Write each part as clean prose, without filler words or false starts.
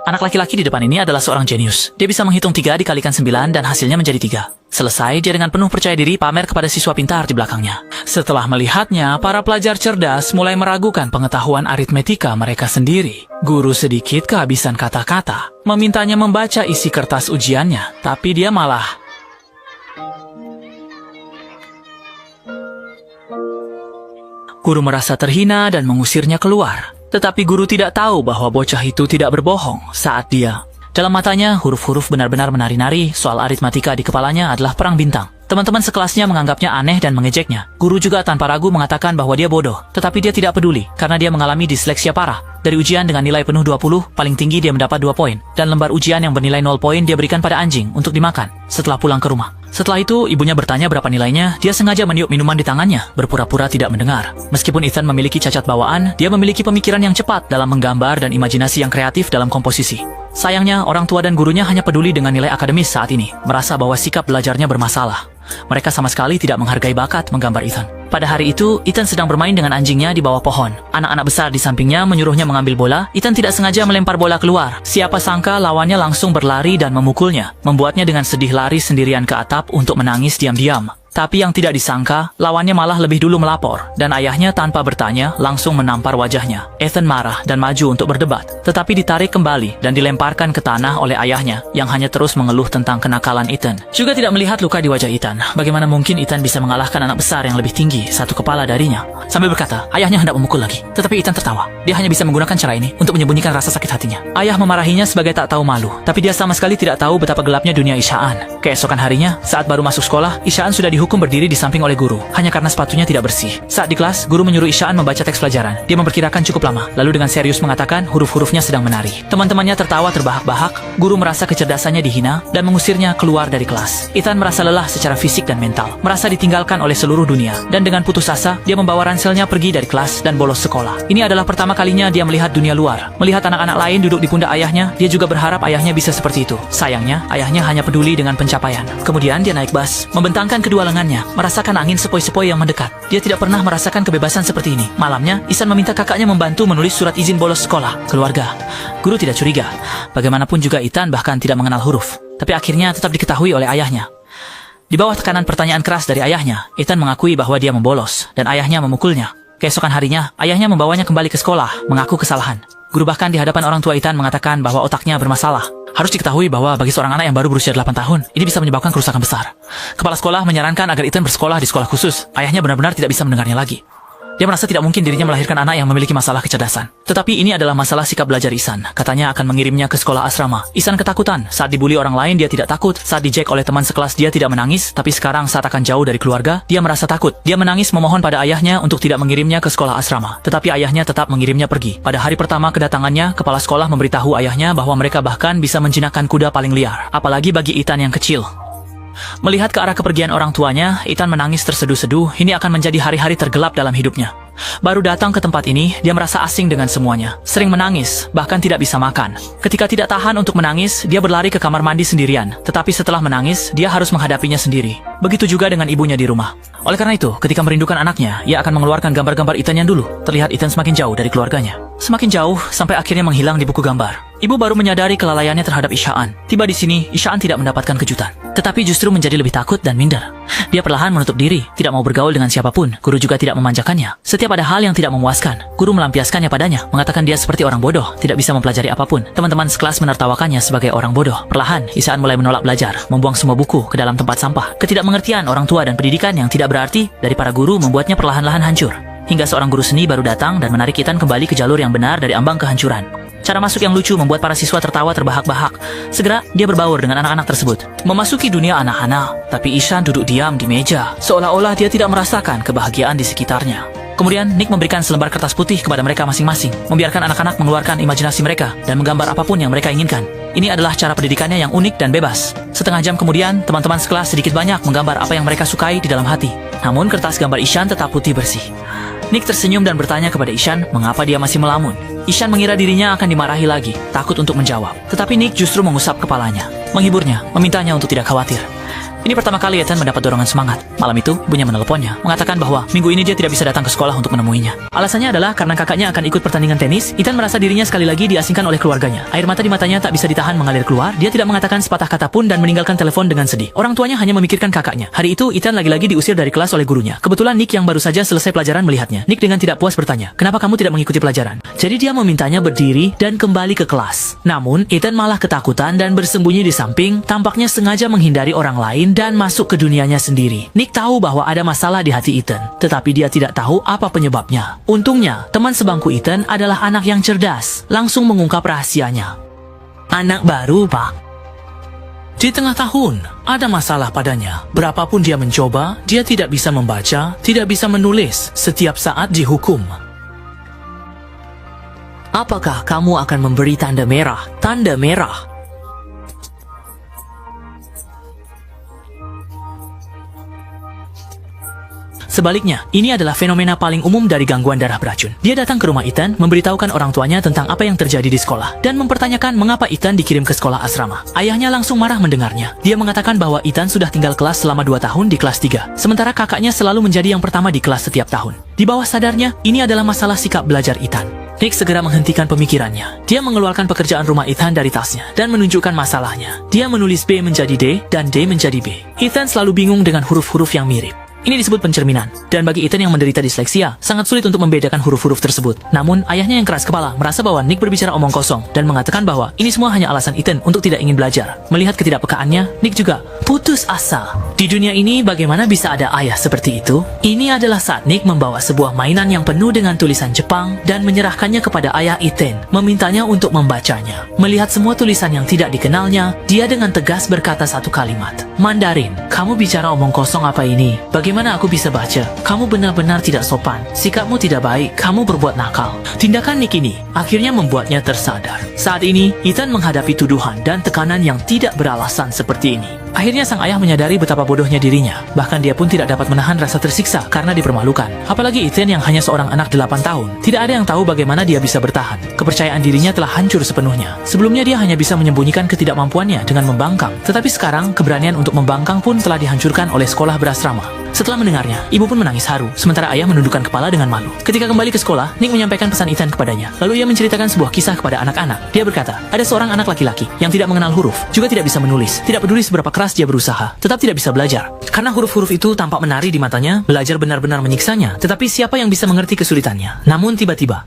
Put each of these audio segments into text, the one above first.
Anak laki-laki di depan ini adalah seorang jenius. Dia bisa menghitung 3 dikalikan 9 dan hasilnya menjadi 3. Selesai, dia dengan penuh percaya diri pamer kepada siswa pintar di belakangnya. Setelah melihatnya, para pelajar cerdas mulai meragukan pengetahuan aritmetika mereka sendiri. Guru sedikit kehabisan kata-kata, memintanya membaca isi kertas ujiannya, tapi dia malah... Guru merasa terhina dan mengusirnya keluar. Tetapi guru tidak tahu bahwa bocah itu tidak berbohong saat dia... Dalam matanya, huruf-huruf benar-benar menari-nari, soal aritmatika di kepalanya adalah perang bintang. Teman-teman sekelasnya menganggapnya aneh dan mengejeknya. Guru juga tanpa ragu mengatakan bahwa dia bodoh. Tetapi dia tidak peduli, karena dia mengalami disleksia parah. Dari ujian dengan nilai penuh 20, paling tinggi dia mendapat 2 poin. Dan lembar ujian yang bernilai 0 poin dia berikan pada anjing untuk dimakan setelah pulang ke rumah. Setelah itu, ibunya bertanya berapa nilainya, dia sengaja meniup minuman di tangannya, berpura-pura tidak mendengar. Meskipun Ethan memiliki cacat bawaan, dia memiliki pemikiran yang cepat dalam menggambar dan imajinasi yang kreatif dalam komposisi. Sayangnya, orang tua dan gurunya hanya peduli dengan nilai akademis saat ini, merasa bahwa sikap belajarnya bermasalah. Mereka sama sekali tidak menghargai bakat menggambar Ethan. Pada hari itu, Ethan sedang bermain dengan anjingnya di bawah pohon. Anak-anak besar di sampingnya menyuruhnya mengambil bola. Ethan tidak sengaja melempar bola keluar. Siapa sangka lawannya langsung berlari dan memukulnya, membuatnya dengan sedih lari sendirian ke atap untuk menangis diam-diam. Tapi yang tidak disangka, lawannya malah lebih dulu melapor, dan ayahnya tanpa bertanya langsung menampar wajahnya. Ethan marah dan maju untuk berdebat, tetapi ditarik kembali dan dilemparkan ke tanah oleh ayahnya, yang hanya terus mengeluh tentang kenakalan Ethan. Juga tidak melihat luka di wajah Ethan. Bagaimana mungkin Ethan bisa mengalahkan anak besar yang lebih tinggi, satu kepala darinya? Sambil berkata, ayahnya hendak memukul lagi, tetapi Ethan tertawa. Dia hanya bisa menggunakan cara ini untuk menyembunyikan rasa sakit hatinya. Ayah memarahinya sebagai tak tahu malu, tapi dia sama sekali tidak tahu betapa gelapnya dunia Isyaan. Keesokan harinya, saat baru masuk sekolah, Isyaan sudah dihukum berdiri di samping oleh guru, hanya karena sepatunya tidak bersih. Saat di kelas, guru menyuruh Isyaan membaca teks pelajaran. Dia memperkirakan cukup lama, lalu dengan serius mengatakan huruf-hurufnya sedang menari. Teman-temannya tertawa terbahak-bahak, guru merasa kecerdasannya dihina dan mengusirnya keluar dari kelas. Ethan merasa lelah secara fisik dan mental, merasa ditinggalkan oleh seluruh dunia, dan dengan putus asa, dia membawa ranselnya pergi dari kelas dan bolos sekolah. Ini adalah pertama kalinya dia melihat dunia luar. Melihat anak-anak lain duduk di pundak ayahnya, dia juga berharap ayahnya bisa seperti itu. Sayangnya, ayahnya hanya peduli dengan pencapaian. Kemudian dia naik bus, membentangkan kedua lengannya, merasakan angin sepoi-sepoi yang mendekat. Dia tidak pernah merasakan kebebasan seperti ini. Malamnya, Ihsan meminta kakaknya membantu menulis surat izin bolos sekolah. Keluarga. Guru tidak curiga. Bagaimanapun juga Ethan bahkan tidak mengenal huruf. Tapi akhirnya tetap diketahui oleh ayahnya. Di bawah tekanan pertanyaan keras dari ayahnya, Ethan mengakui bahwa dia membolos, dan ayahnya memukulnya. Keesokan harinya, ayahnya membawanya kembali ke sekolah, mengaku kesalahan. Guru bahkan di hadapan orang tua Ethan mengatakan bahwa otaknya bermasalah. Harus diketahui bahwa bagi seorang anak yang baru berusia 8 tahun, ini bisa menyebabkan kerusakan besar. Kepala sekolah menyarankan agar Ethan bersekolah di sekolah khusus. Ayahnya benar-benar tidak bisa mendengarnya lagi. Dia merasa tidak mungkin dirinya melahirkan anak yang memiliki masalah kecerdasan. Tetapi ini adalah masalah sikap belajar Ihsan. Katanya akan mengirimnya ke sekolah asrama. Ihsan ketakutan. Saat dibully orang lain dia tidak takut. Saat dijek oleh teman sekelas dia tidak menangis. Tapi sekarang saat akan jauh dari keluarga, dia merasa takut. Dia menangis memohon pada ayahnya untuk tidak mengirimnya ke sekolah asrama. Tetapi ayahnya tetap mengirimnya pergi. Pada hari pertama kedatangannya, kepala sekolah memberitahu ayahnya bahwa mereka bahkan bisa menjinakkan kuda paling liar. Apalagi bagi Ethan yang kecil. Melihat ke arah kepergian orang tuanya, Ethan menangis terseduh-seduh. Ini akan menjadi hari-hari tergelap dalam hidupnya. Baru datang ke tempat ini, dia merasa asing dengan semuanya. Sering menangis, bahkan tidak bisa makan. Ketika tidak tahan untuk menangis, dia berlari ke kamar mandi sendirian. Tetapi setelah menangis, dia harus menghadapinya sendiri. Begitu juga dengan ibunya di rumah. Oleh karena itu, ketika merindukan anaknya, ia akan mengeluarkan gambar-gambar Ethan yang dulu. Terlihat Ethan semakin jauh dari keluarganya. Semakin jauh, sampai akhirnya menghilang di buku gambar. Ibu baru menyadari kelalaiannya terhadap Isyaan. Tiba di sini, Isyaan tidak mendapatkan kejutan. Tetapi justru menjadi lebih takut dan minder. Dia perlahan menutup diri, tidak mau bergaul dengan siapapun. Guru juga tidak memanjakannya. Setiap ada hal yang tidak memuaskan, guru melampiaskannya padanya, mengatakan dia seperti orang bodoh, tidak bisa mempelajari apapun. Teman-teman sekelas menertawakannya sebagai orang bodoh. Perlahan, Isyaan mulai menolak belajar, membuang semua buku ke dalam tempat sampah. Ketidakmengertian orang tua dan pendidikan yang tidak berarti dari para guru membuatnya perlahan-lahan hancur. Hingga seorang guru seni baru datang dan menarik Ethan kembali ke jalur yang benar dari ambang kehancuran. Cara masuk yang lucu membuat para siswa tertawa terbahak-bahak. Segera, dia berbaur dengan anak-anak tersebut. Memasuki dunia anak-anak, tapi Ihsan duduk diam di meja, seolah-olah dia tidak merasakan kebahagiaan di sekitarnya. Kemudian, Nick memberikan selembar kertas putih kepada mereka masing-masing, membiarkan anak-anak mengeluarkan imajinasi mereka dan menggambar apapun yang mereka inginkan. Ini adalah cara pendidikannya yang unik dan bebas. Setengah jam kemudian, teman-teman sekelas sedikit banyak menggambar apa yang mereka sukai di dalam hati. Namun, kertas gambar Ihsan tetap putih bersih. Nick tersenyum dan bertanya kepada Ihsan mengapa dia masih melamun. Ihsan mengira dirinya akan dimarahi lagi, takut untuk menjawab. Tetapi Nick justru mengusap kepalanya, menghiburnya, memintanya untuk tidak khawatir. Ini pertama kali Ethan mendapat dorongan semangat. Malam itu, ibunya menelponnya, mengatakan bahwa minggu ini dia tidak bisa datang ke sekolah untuk menemuinya. Alasannya adalah karena kakaknya akan ikut pertandingan tenis. Ethan merasa dirinya sekali lagi diasingkan oleh keluarganya. Air mata di matanya tak bisa ditahan mengalir keluar. Dia tidak mengatakan sepatah kata pun dan meninggalkan telepon dengan sedih. Orang tuanya hanya memikirkan kakaknya. Hari itu, Ethan lagi-lagi diusir dari kelas oleh gurunya. Kebetulan Nick yang baru saja selesai pelajaran melihatnya. Nick dengan tidak puas bertanya, "Kenapa kamu tidak mengikuti pelajaran?" Jadi dia memintanya berdiri dan kembali ke kelas. Namun, Ethan malah ketakutan dan bersembunyi di samping, tampaknya sengaja menghindari orang lain dan masuk ke dunianya sendiri. Nick tahu bahwa ada masalah di hati Ethan, tetapi dia tidak tahu apa penyebabnya. Untungnya, teman sebangku Ethan adalah anak yang cerdas, langsung mengungkap rahasianya. "Anak baru, Pak." Di tengah tahun, ada masalah padanya. Berapapun dia mencoba, dia tidak bisa membaca, tidak bisa menulis, setiap saat dihukum. "Apakah kamu akan memberi tanda merah?" Tanda merah. Sebaliknya, ini adalah fenomena paling umum dari gangguan darah beracun. Dia datang ke rumah Ethan, memberitahukan orang tuanya tentang apa yang terjadi di sekolah, dan mempertanyakan mengapa Ethan dikirim ke sekolah asrama. Ayahnya langsung marah mendengarnya. Dia mengatakan bahwa Ethan sudah tinggal kelas selama 2 tahun di kelas 3, sementara kakaknya selalu menjadi yang pertama di kelas setiap tahun. Di bawah sadarnya, ini adalah masalah sikap belajar Ethan. Nick segera menghentikan pemikirannya. Dia mengeluarkan pekerjaan rumah Ethan dari tasnya dan menunjukkan masalahnya. Dia menulis B menjadi D dan D menjadi B. Ethan selalu bingung dengan huruf-huruf yang mirip. Ini disebut pencerminan, dan bagi Ethan yang menderita disleksia, sangat sulit untuk membedakan huruf-huruf tersebut. Namun, ayahnya yang keras kepala merasa bahwa Nick berbicara omong kosong, dan mengatakan bahwa ini semua hanya alasan Ethan untuk tidak ingin belajar. Melihat ketidakpekaannya, Nick juga putus asa. Di dunia ini, bagaimana bisa ada ayah seperti itu? Ini adalah saat Nick membawa sebuah mainan yang penuh dengan tulisan Jepang, dan menyerahkannya kepada ayah Ethan, memintanya untuk membacanya. Melihat semua tulisan yang tidak dikenalnya, dia dengan tegas berkata satu kalimat, "Mandarin, kamu bicara omong kosong apa ini? Bagaimana aku bisa baca? Kamu benar-benar tidak sopan. Sikapmu tidak baik. Kamu berbuat nakal." Tindakan Nick ini akhirnya membuatnya tersadar. Saat ini, Ethan menghadapi tuduhan dan tekanan yang tidak beralasan seperti ini. Akhirnya sang ayah menyadari betapa bodohnya dirinya. Bahkan dia pun tidak dapat menahan rasa tersiksa karena dipermalukan. Apalagi Ethan yang hanya seorang anak 8 tahun. Tidak ada yang tahu bagaimana dia bisa bertahan. Kepercayaan dirinya telah hancur sepenuhnya. Sebelumnya dia hanya bisa menyembunyikan ketidakmampuannya dengan membangkang. Tetapi sekarang, keberanian untuk membangkang pun telah dihancurkan oleh sekolah berasrama. Setelah mendengarnya, ibu pun menangis haru, sementara ayah menundukkan kepala dengan malu. Ketika kembali ke sekolah, Nick menyampaikan pesan Ethan kepadanya. Lalu ia menceritakan sebuah kisah kepada anak-anak. Dia berkata, ada seorang anak laki-laki yang tidak mengenal huruf, juga tidak bisa menulis, tidak peduli seberapa keras dia berusaha, tetap tidak bisa belajar. Karena huruf-huruf itu tampak menari di matanya, belajar benar-benar menyiksanya, tetapi siapa yang bisa mengerti kesulitannya? Namun tiba-tiba,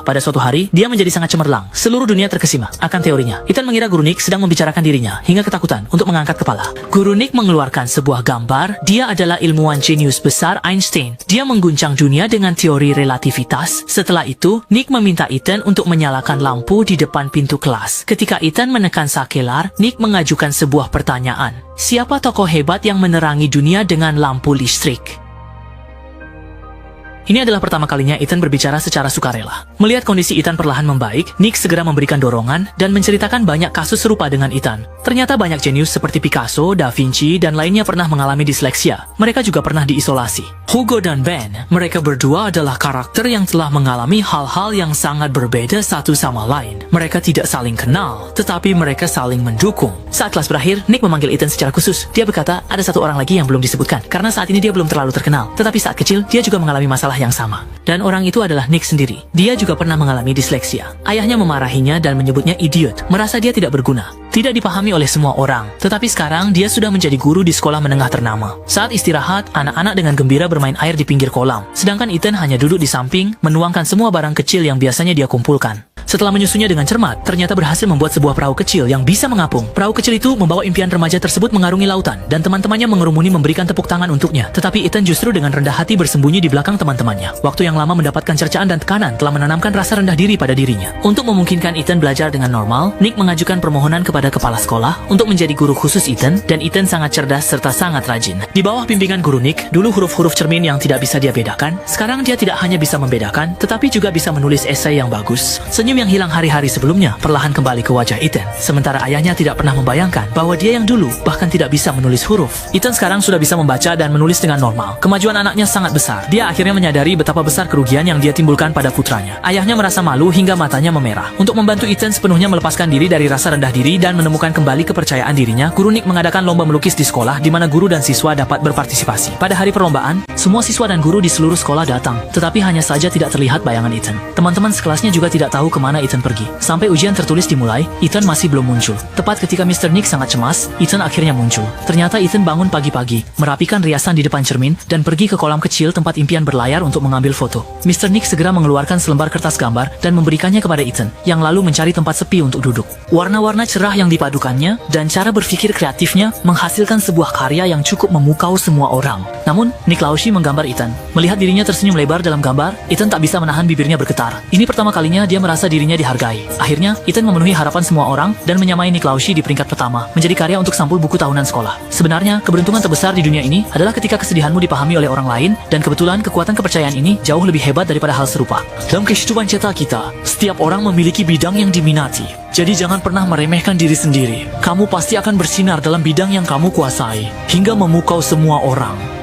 pada suatu hari, dia menjadi sangat cemerlang. Seluruh dunia terkesima akan teorinya. Ethan mengira guru Nick sedang membicarakan dirinya, hingga ketakutan untuk mengangkat kepala. Guru Nick mengeluarkan sebuah gambar. Dia adalah ilmuwan jenius besar Einstein. Dia mengguncang dunia dengan teori relativitas. Setelah itu, Nick meminta Ethan untuk menyalakan lampu di depan pintu kelas. Ketika Ethan menekan sakelar, Nick mengajukan sebuah pertanyaan. Siapa tokoh hebat yang menerangi dunia dengan lampu listrik? Ini adalah pertama kalinya Ethan berbicara secara sukarela. Melihat kondisi Ethan perlahan membaik, Nick segera memberikan dorongan dan menceritakan banyak kasus serupa dengan Ethan. Ternyata banyak jenius seperti Picasso, Da Vinci, dan lainnya pernah mengalami disleksia. Mereka juga pernah diisolasi. Hugo dan Ben, mereka berdua adalah karakter yang telah mengalami hal-hal yang sangat berbeda satu sama lain. Mereka tidak saling kenal, tetapi mereka saling mendukung. Saat kelas berakhir, Nick memanggil Ethan secara khusus. Dia berkata, ada satu orang lagi yang belum disebutkan, karena saat ini dia belum terlalu terkenal. Tetapi saat kecil, dia juga mengalami masalah yang sama. Dan orang itu adalah Nick sendiri. Dia juga pernah mengalami disleksia. Ayahnya memarahinya dan menyebutnya idiot, merasa dia tidak berguna. Tidak dipahami oleh semua orang. Tetapi sekarang dia sudah menjadi guru di sekolah menengah ternama. Saat istirahat, anak-anak dengan gembira bermain air di pinggir kolam. Sedangkan Ethan hanya duduk di samping, menuangkan semua barang kecil yang biasanya dia kumpulkan. Setelah menyusunnya dengan cermat, ternyata berhasil membuat sebuah perahu kecil yang bisa mengapung. Perahu kecil itu membawa impian remaja tersebut mengarungi lautan, dan teman-temannya mengerumuni memberikan tepuk tangan untuknya. Tetapi Ethan justru dengan rendah hati bersembunyi di belakang teman-temannya. Waktu yang lama mendapatkan cercaan dan tekanan telah menanamkan rasa rendah diri pada dirinya. Untuk memungkinkan Ethan belajar dengan normal, Nick mengajukan permohonan kepada kepala sekolah untuk menjadi guru khusus Ethan, dan Ethan sangat cerdas serta sangat rajin. Di bawah bimbingan guru Nick, dulu huruf-huruf cermin yang tidak bisa dia bedakan, sekarang dia tidak hanya bisa membedakan, tetapi juga bisa menulis esai yang bagus. Senyum Senyum yang hilang hari-hari sebelumnya perlahan kembali ke wajah Ethan. Sementara ayahnya tidak pernah membayangkan bahwa dia yang dulu bahkan tidak bisa menulis huruf. Ethan sekarang sudah bisa membaca dan menulis dengan normal. Kemajuan anaknya sangat besar. Dia akhirnya menyadari betapa besar kerugian yang dia timbulkan pada putranya. Ayahnya merasa malu hingga matanya memerah. Untuk membantu Ethan sepenuhnya melepaskan diri dari rasa rendah diri dan menemukan kembali kepercayaan dirinya, guru Nick mengadakan lomba melukis di sekolah di mana guru dan siswa dapat berpartisipasi. Pada hari perlombaan, semua siswa dan guru di seluruh sekolah datang, tetapi hanya saja tidak terlihat bayangan Ethan. Teman-teman sekelasnya juga tidak tahu kemana Ethan pergi. Sampai ujian tertulis dimulai, Ethan masih belum muncul. Tepat ketika Mr. Nick sangat cemas, Ethan akhirnya muncul. Ternyata Ethan bangun pagi-pagi, merapikan riasan di depan cermin, dan pergi ke kolam kecil tempat impian berlayar untuk mengambil foto. Mr. Nick segera mengeluarkan selembar kertas gambar dan memberikannya kepada Ethan, yang lalu mencari tempat sepi untuk duduk. Warna-warna cerah yang dipadukannya dan cara berpikir kreatifnya menghasilkan sebuah karya yang cukup memukau semua orang. Namun, Nick Laushi menggambar Ethan. Melihat dirinya tersenyum lebar dalam gambar, Ethan tak bisa menahan bibirnya bergetar. Ini pertama kalinya dia merasa dirinya dihargai. Akhirnya, Ethan memenuhi harapan semua orang dan menyamai Nick Laushi di peringkat pertama, menjadi karya untuk sampul buku tahunan sekolah. Sebenarnya, keberuntungan terbesar di dunia ini adalah ketika kesedihanmu dipahami oleh orang lain, dan kebetulan kekuatan kepercayaan ini jauh lebih hebat daripada hal serupa. Dalam kehidupan cetak kita, setiap orang memiliki bidang yang diminati. Jadi jangan pernah meremehkan diri sendiri. Kamu pasti akan bersinar dalam bidang yang kamu kuasai, hingga memukau semua orang.